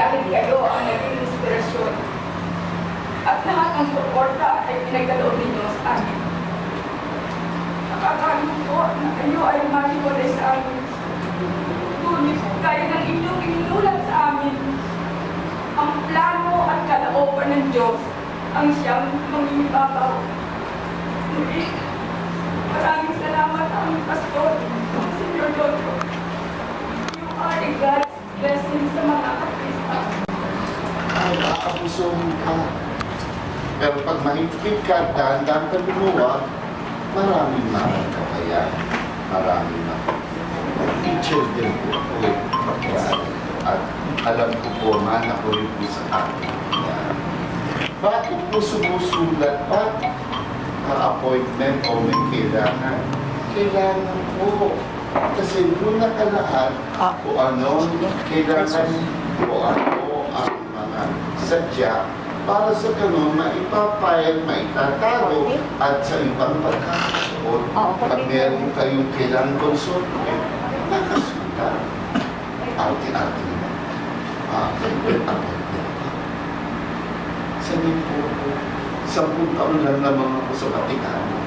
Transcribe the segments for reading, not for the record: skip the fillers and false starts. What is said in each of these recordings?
dahil kayo ang naging inspirasyon at lahat ng suporta ay pinagkaloob ninyo sa amin. Nakakalungkot na kayo ay maliwalay sa amin. Ngunit kaya ng inyong inulat sa amin ang plano at kalooban ng Diyos ang siyang mangingibabaw. Muli, maraming salamat aming pastor, Senior Lotro. You are a God's blessing sa mga kakrista. Ay, aabusuhin ka. Pero pag mahigpit ka, dahan-dahan ka lumuwag, maraming makakaya. Maraming teacher din po. At alam ko po, mana ko rin po sa akin. Bakit po sumusulat pa? Appointment o may kailangan? Kailangan po. Kasi doon nakalahat kung ano, kailangan po ano ang mga sadya para sa ganun maipapayag, maitatago at sa ibang pagkakataon pag meron kayong kailangan konsulta, nakasunta. Arte-arte naman. Sabihin po ako, 10 taon lang naman ako sa Vaticano.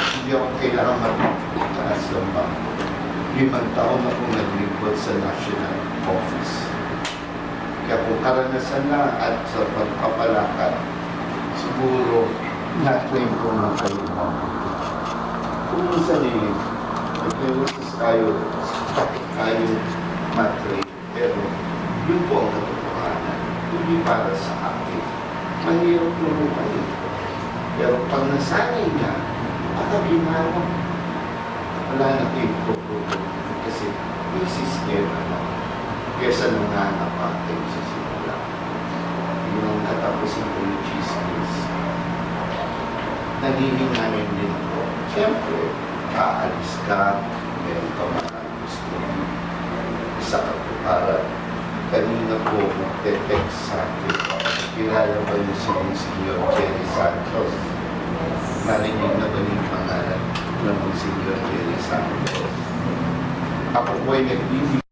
Hindi ako kailangan magtaas ng bangko. 5 taon ako naglingkod sa National Office. Kaya kung karanasan na at sa pagpapalakad, siguro na-claim ko na kayo mabuti. Kung minsan nag-iusas kayo matrate, pero yun po ang katotohanan. Hindi para sa akin. Mahirap lumupay. Pero pag nasanay niya, ginawa. Wala na kayo puputo. Kasi may sistema na. Kesa nanganap tayo sa simula. Yun ang katapusin ko yung chismis. Naghihinganin din ako. Siyempre, aalis ka, meron ka maraming gusto. Isa ka po para kanina po mag-text sa akin. Kilala ba yung Senior Jerry Santos? Narinig na ba yung pangalan ng Senior Jerry Santos? Ako po ay nagbibigay